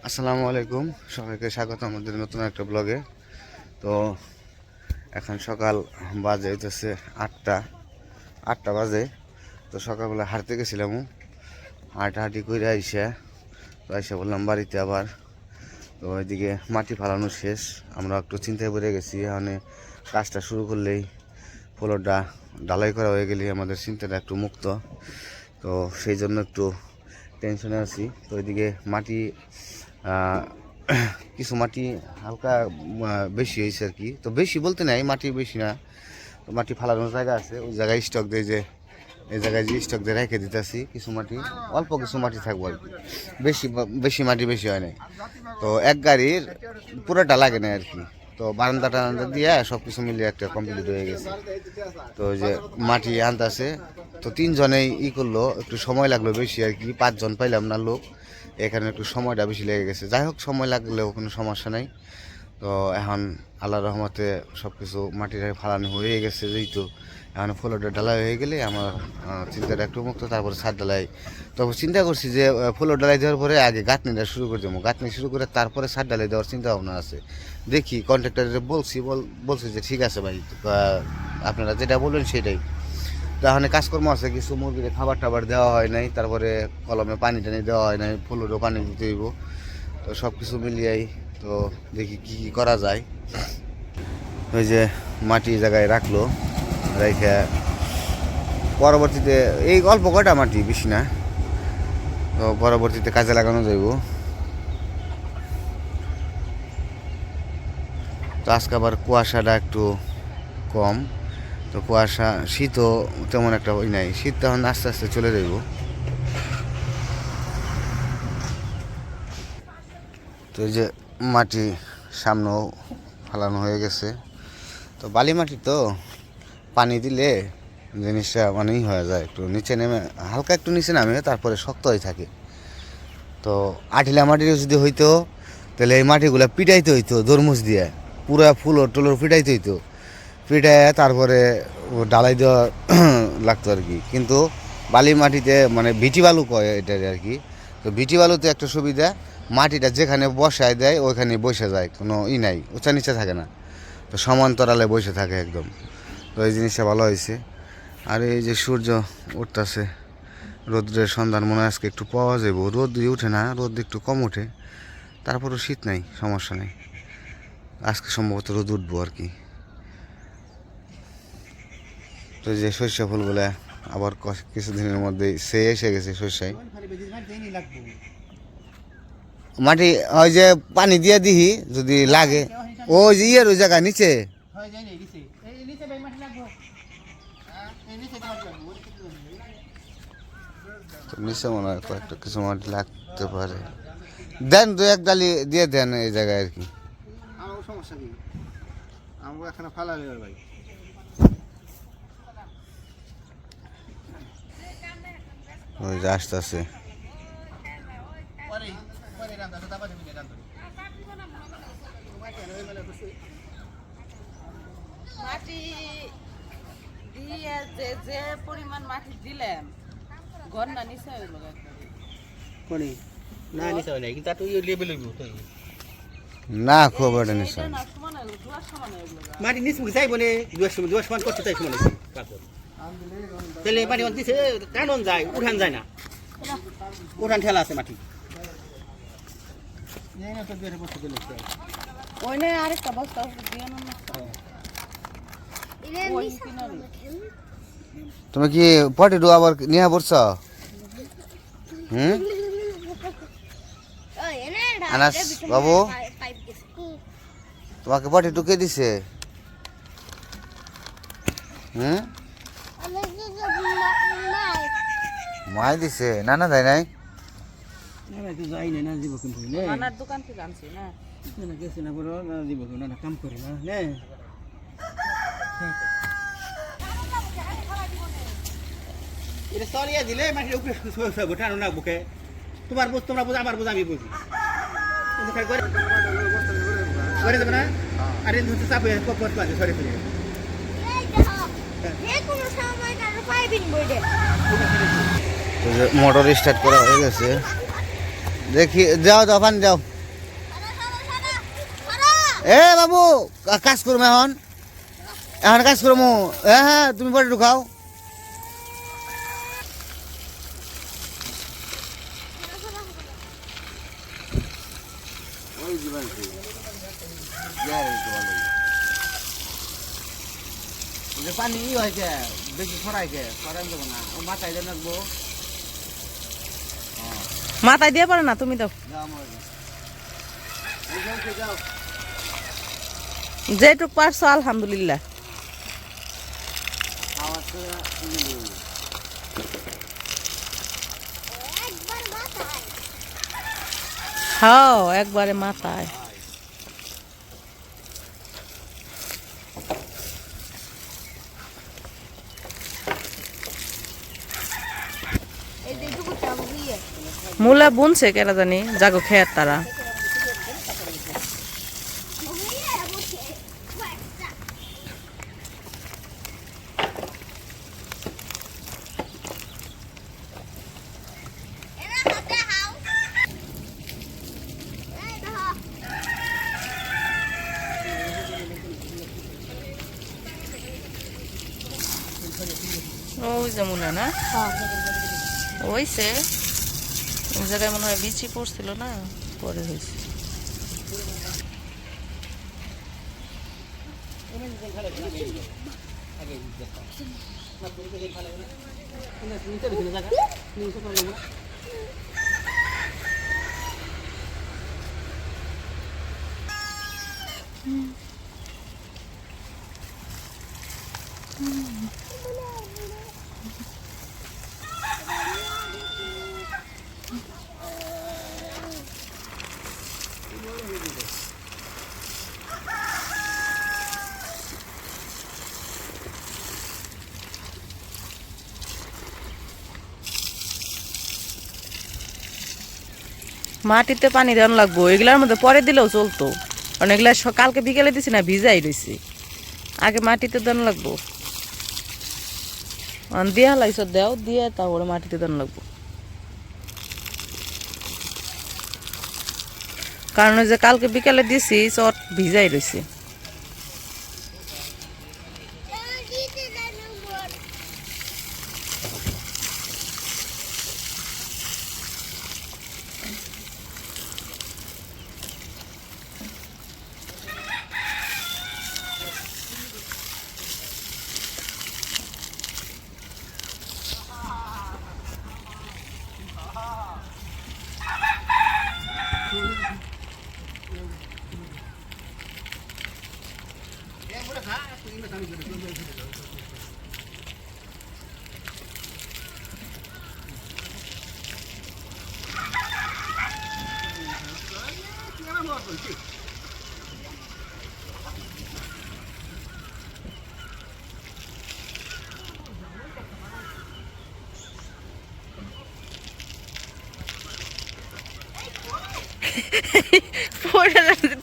আসসালামু আলাইকুম, সবাইকে স্বাগত আমাদের নতুন একটা ব্লগে। তো এখন সকাল বাজে হইতেছে আটটা বাজে। তো সকালবেলা হাঁটতে গেছিলাম, হাঁটাহাঁটি করে আইসা বললাম বাড়িতে আবার। তো ওইদিকে মাটি ফালানো শেষ, আমরা একটু চিন্তায় পড়ে গেছি। এখানে কাজটা শুরু করলেই ফ্লোরটা ঢালাই করা হয়ে গেলে আমাদের চিন্তাটা একটু মুক্ত। তো সেই জন্য একটু টেনশনে আছি। তো ওইদিকে মাটি কিছু মাটি হালকা বেশি হয়েছে আর কি। তো বেশি বলতে নাই, মাটি বেশি না, তো মাটি ফালানোর জায়গা আছে, ওই জায়গায় স্টক দেয়, যে এই জায়গায় যে স্টক দিয়ে রেখে দিতেছি। কিছু মাটি, অল্প কিছু মাটি থাকবো আর কি, বেশি মাটি বেশি হয় নাই। তো এক গাড়ির পুরোটা লাগে না আর কি। তো বারান্দা টারান্দা দিয়ে সব কিছু মিলিয়ে একটা কমপ্লিট হয়ে গেছে। তো ওই যে মাটি আনতেছে, তো তিনজনেই করলো, একটু সময় লাগলো বেশি আর কি, 5 জন পাইলাম না লোক, এখানে একটু সময়টা বেশি লেগে গেছে। যাই হোক, সময় লাগলেও কোনো সমস্যা নাই। তো এখন আল্লাহর রহমতে সব কিছু মাটিটা ফালানো হয়ে গেছে, যেহেতু এখন ফ্লোরটা ঢালাই হয়ে গেলে আমার চিন্তাটা একটু মুক্ত। তারপরে ছাদ ঢালাই, তবে চিন্তা করছি যে ফ্লোর ঢালাই দেওয়ার পরে আগে গাঁথনিটা শুরু করে দেবো, গাঁথনি শুরু করে তারপরে ছাদ ঢালাই দেওয়ার চিন্তা ভাবনা আছে। দেখি, কন্ট্রাক্টরে বলছি যে ঠিক আছে ভাই, আপনারা যেটা বলবেন সেটাই। তো এখানে কাজকর্ম আছে, কিছু মুরগির খাবার টাবার দেওয়া হয় নাই, তারপরে কলমে পানি টানি দেওয়া হয় নাই, ফুলেরও পানি দিতে হইব। তো সব কিছু মিলিয়েই তো দেখি কি কি করা যায়। ওই যে মাটি জায়গায় রাখলো, রেখে পরবর্তীতে এই অল্প কয়টা মাটি, বেশি না, তো পরবর্তীতে কাজে লাগানো যাইব। তো আজকে আবার কুয়াশাটা একটু কম, তো কুয়াশা, শীতও তেমন একটা ওই নাই, শীত তখন আস্তে আস্তে চলে যাইব। তো এই যে মাটি সামনেও ফালানো হয়ে গেছে। তো বালি মাটি তো পানি দিলে জিনিসটা মানেই হয়ে যায়, একটু নিচে নেমে, হালকা একটু নিচে নামে তারপরে শক্ত হয়ে থাকে। তো আঠিলা মাটির যদি হইতো তাহলে এই মাটিগুলো পিটাইতে হইতো দরমুজ দিয়ে, পুরা ফুলর টুলোর পিটাইতে হইতো, পিটায় তারপরে ডালাই দেওয়া লাগতো আর কি। কিন্তু বালি মাটিতে মানে ভিটি বালু কয় এটা আর কি। তো ভিটি বালুতে একটা সুবিধা, মাটিটা যেখানে বসায় দেয় ওইখানে বসে যায়, কোনো নাই, উঁচা নিচে থাকে না, তো সমান্তরালে বসে থাকে একদম। তো এই জিনিসটা ভালো হয়েছে। আর এই যে সূর্য উঠতেছে, রোদ্রের সন্ধান মনে হয় আজকে একটু পাওয়া যাব। রোদ উঠে না, রোদ একটু কম ওঠে, তারপরও শীত নাই, সমস্যা নেই। আজকে সম্ভবত রোদ উঠবো আর কি। তো যে সর্ষে ফুলগুলা আবার কিছুদিনের মধ্যে সে এসে গেছে সর্ষায়। মাটি ওই যে পানি দিয়ে দিহি যদি লাগে, ওই যে ওই জায়গা নিচে নিচে মনে হয় কয়েকটা কিছু মাটি লাগতে পারে। দেন 2-1 ডালি দিয়ে দেন এই জায়গায় আর কি। সমস্যা কি, আমাকে এখানে ফালা ভাই। ওই যে আস্তে আস্তে মাটি দিয়ে যে পরিমাণ মাটি দিলাম, ঘর না নিচে হইল কোনি না নিছে হয় না, কিন্তু তাতো এই লেভেল হইব তো না, খুব একটা নিচে না, সমান হইল, দুয়ার সমান হইল। মাটি নিচ মুখে যাইব নে, দুয়ার সমান করতে তাই সমান হইছে কাকর। তাহলে মাটি অন দিছে কানন যায়, উঠান যায় না, উঠান ঠেলা আছে মাটি। এই না তো বেরে বসে দিলে ওই না আরেকটা বস্তা দিয়ে না। ওই কিনারে তুমি কি পটি ডু আবার নিয়ে পড়ছ? আনাস বাবু, তোমাকে পটি ঢুকে দিছে? মাই দিছে? না না, দেয় নাই। যাই না দিব কিন্তু নানার দোকান থেকে আনছি না, গেছে না বড় না দিব না, কাম করি না নে। এটা সরিয়ে দিলে মাটির উপরে গোটানো না বুকে, তোমার বুঝ তোমরা বুঝ, আমার বুঝ আমি বুঝি। করে দেবে না, আর এই হচ্ছে চাপ কপট লাগে সরে ফেলে। মোটর স্টার্ট করা হয়ে গেছে, দেখি যাও, পানি যাও। এ বাবু কাজ করবো এখন এখন কাজ করবো হ্যাঁ হ্যাঁ তুমি পরে ঢুকাও পানি হয়েছে বেশি ছড়াইছে ছড়াই দেবো না ও মাথায় দিয়ে রাখবো মাথায় দিয়ে পারে না তুমি দাও যেটুক পারছো আলহামদুলিল্লাহ হ্যাঁ একবারে মাথায় মূলা বুনছে কেনা জানি জাগো খেয়ার তারা ওই যে মনে না ওইছে ওই জায়গায় মনে হয় বিচি পড়ছিল না পরে হয়েছে মাটিতে পানি দেওয়ানো লাগবো এগুলার মধ্যে পরে দিলেও চলতো কারণ এগুলা কালকে বিকেলে দিছি না ভিজাই রয়েছে আগে মাটিতে দেওয়ানো লাগবো দিয়া লাগছ দেও দিয়ে তারপরে মাটিতে দেওয়ানো লাগবো কারণ ওই যে কালকে বিকেলে দিছি চট ভিজাই রয়েছে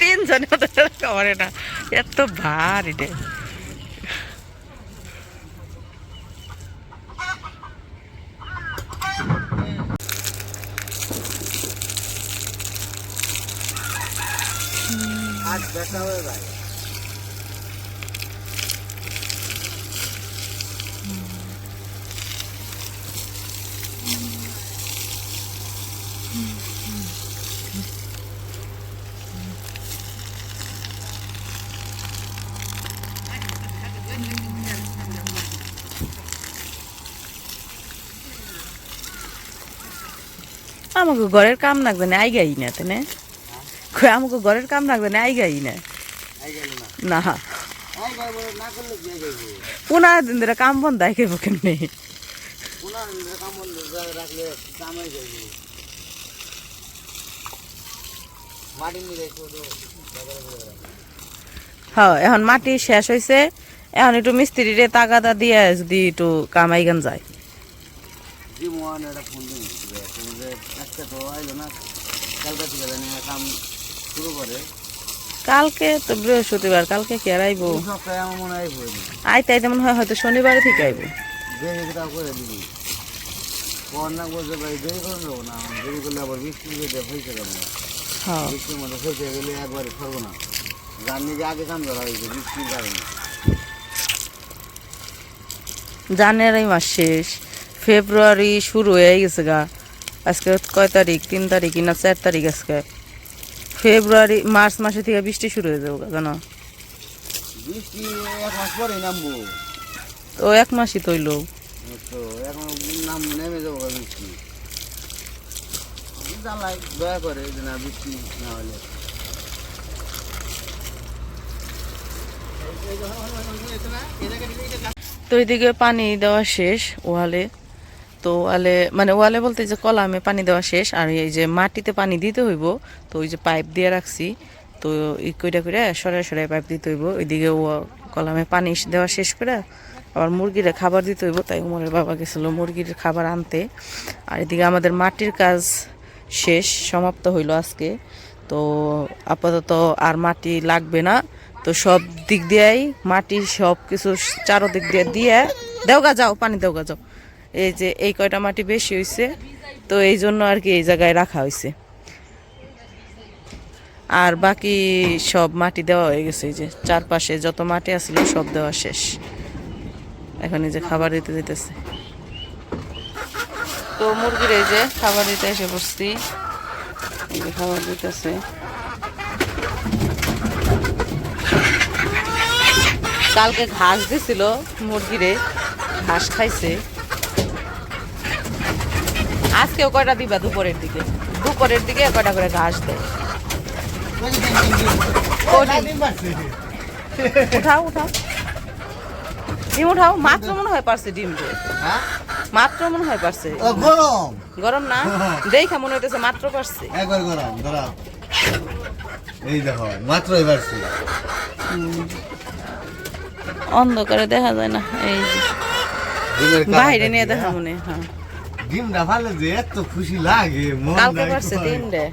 তিনজনে করে না এত ভারী রে আজ ব্যথা হয়ে যায় আমাকে ঘরের কাম লাগবে না আই গাই না তেনে আমাকে ঘরের কাম লাগবে না আই গাই না না পনেরো দিন ধরে কাম বন্ধ আই খাইব কেমনি হ্যাঁ এখন মাটি শেষ হয়েছে এখন একটু মিস্ত্রিরে তাগাদা দিয়ে যদি একটু কামাই গান যায় কালকে তো বৃহস্পতিবার কালকে কে আর আইব আইতে আইতে মনে হয় হয়তো শনিবারে থেকে আইব জানি যে আগে কাম ধরা হয়েছে বৃষ্টির কারণে। জানুয়ারি মাস শেষ, ফেব্রুয়ারি শুরু হয়ে গেছে গা। আজকে কয় তারিখ? 3 তারিখ না 4 তারিখ আজকে। ফেব্রুয়ারি মার্চ মাসে থেকে বৃষ্টি শুরু হয়ে যাবো জানো। বৃষ্টি 1 মাস পরে নামবো। তো 1 মাসই তৈল। তো এখন নাম নেমে যাবো বৃষ্টি। জানলাই দয়া করে যে না বৃষ্টি না হলে। তো এইদিকে পানি দেওয়া শেষ ওয়ালে। তো ওয়ালে মানে ওয়ালে বলতে যে কলামে পানি দেওয়া শেষ, আর এই যে মাটিতে পানি দিতে হইব। তো ওই যে পাইপ দিয়ে রাখছি, তো এই কইটা করে সরাই সরাই পাইপ দিতে হইব। ওইদিকে কলামে পানি দেওয়া শেষ করে আবার মুরগিরে খাবার দিতে হইব। তাই উমরের বাবা গেছিল মুরগির খাবার আনতে। আর এদিকে আমাদের মাটির কাজ শেষ, সমাপ্ত হইল আজকে। তো আপাতত আর মাটি লাগবে না। তো সব দিক দিয়েই মাটি সব কিছু চারোদিক দিয়ে দিয়ে দেওগা যাও, পানি দেওগা যাও। এই যে এই কয়টা মাটি বেশি হয়েছে, তো এই জন্য আর কি এই জায়গায় রাখা হয়েছে। আর বাকি সব মাটি দেওয়া হয়ে গেছে। এই যে চারপাশে যত মাটি আছিল সব দেওয়া শেষ। এখন এই যে খাবার দিতে যেতেছে। তো মুরগির এই যে খাবার দিতে এসে বসছি, এই যে খাবার দিতেছে। কালকে ঘাস দিছিল মুরগিরে, ঘাস খাইছে। আজকেও কয়টা দিবা? দুপুরের দিকে কয়টা করে ঘাস দেয়। উঠাও উঠাও ডিম উঠাও। মাত্র মনে হয় পারছে ডিম দিয়ে, মাত্র মনে হয় পারছে। গরম গরম না দেখা মনে হইতেছে মাত্র পারছে। একবার গরম ধরা এই দেখো মাত্র এবার অন্ধকারে দেখা যায় না। এই যে বাইরে নিয়ে দেখা মনে। হ্যাঁ ডিমটা ভালো যে এত খুশি লাগে। কালকে পারছে 3টে।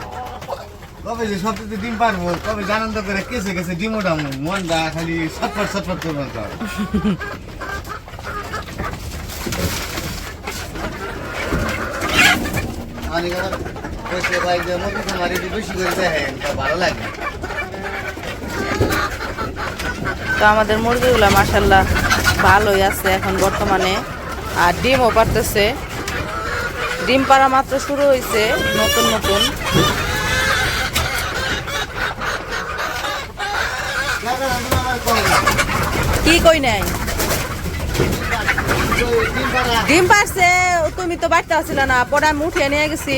কবে যে সবচেয়ে ডিম পারবো, কবে আনন্দ করে কেসে কেসে ডিম ওঠাবো, মনটা খালি ছটফট ছটফট করবো। ভালো লাগে। তো আমাদের মুরগিগুলা মাশাআল্লাহ ভালোই আছে এখন বর্তমানে। আর ডিমও পারতেছে। ডিম পাড়া মাত্র শুরু হয়েছে নতুন নতুন। কি কই নাই ডিম পারছে? তুমি তো বাড়তে আসছিল না, পরে আমি উঠিয়ে নিয়ে গেছি।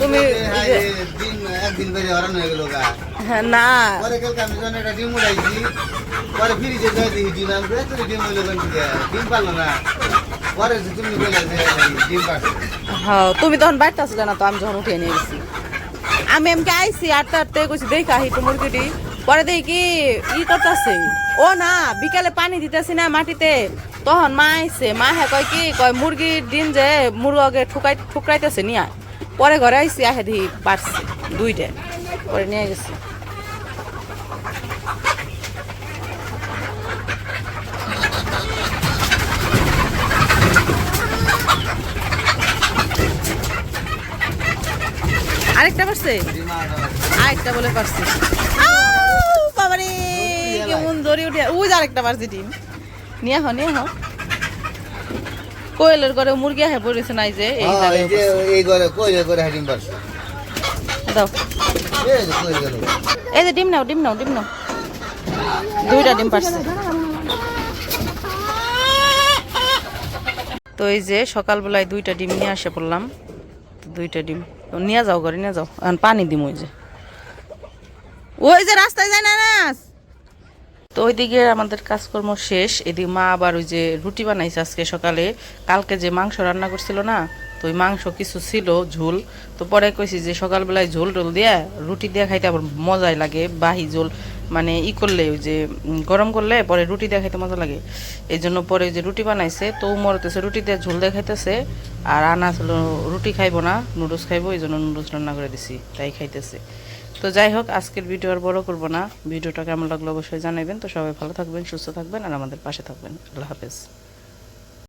তুমি একদিন বেড়ে হরান হয়ে গেল গা। না পরে কালকে আমি যখন একটা ডিম উঠাইছি, পরে ফ্রিজে যাই দেখি ডিম আনবে, তোর ডিম হইলো কেন থেকে ডিম পারলো না। পরে তুমি বলে যে ডিম পারছে। হ্যাঁ তুমি তখন বাড়তে আসছিল না, তো আমি যখন উঠিয়ে নিয়ে গেছি। আমি এমকে আইসি আটতে আটতে কইছি দেখা আহি তো মুরগিটি। পরে দেখি কি ই করতেছে, ও না বিকালে পানি দিতেছি না মাটিতে, তখন মা আইসে। মা হ্যাঁ কয় কি কয় মুরগির ডিম যে মুরগে ঠুকরাইতেছে নিয়ে। পরে ঘরে আইসি আহে দেখি পারছে 2টে, পরে নিয়ে গেছি। আরেকটা পারছে, আরেকটা বলে পারছে। বাবারে কেমন দড়ি উঠে। ওই যে আরেকটা পারছে ডিম। নিয়ে হ নিয়ে হ। কোয়েলের ঘরে মুরগি আহে পড়েছে নাই যে এই জায়গায়। এই ঘরে কোয়েলের ঘরে ডিম পারছে। দাও এই যে ডিম নাও ডিম নাও ডিম নাও। 2টা ডিম পারছে। তো এই যে সকালবেলায় 2টা ডিম নিয়ে আসে পড়লাম। 2টা ডিম নিয়ে যাও ঘরে নিয়ে যাও। এখন পানি দিম। ওই যে রাস্তায় যায় না। তো ওইদিকে আমাদের কাজকর্ম শেষ। এদিকে মা আবার ওই যে রুটি বানাইছে আজকে সকালে। কালকে যে মাংস রান্না করছিল না, তো ওই মাংস কিছু ছিল ঝোল। তো পরে কইছি যে সকালবেলায় ঝোল টোল দিয়া রুটি দিয়ে খাইতে আবার মজাই লাগে। বাহি ঝোল মানে ই করলে ওই যে গরম করলে পরে রুটি দিয়ে খাইতে মজা লাগে। এই জন্য পরে ওই যে রুটি বানাইছে। তো মরতেছে রুটি দিয়ে ঝোল দিয়ে খাইতেছে। আর আনা ছিল রুটি খাইবো না, নুডলস খাইবো, এই জন্য নুডলস রান্না করে দিছি, তাই খাইতেছে। তো যাই হোক আজকের ভিডিও আর বড় করবো না। ভিডিওটা কেমন লাগলো অবশ্যই জানাবেন। তো সবাই ভালো থাকবেন, সুস্থ থাকবেন আর আমাদের পাশে থাকবেন। আল্লাহ হাফেজ।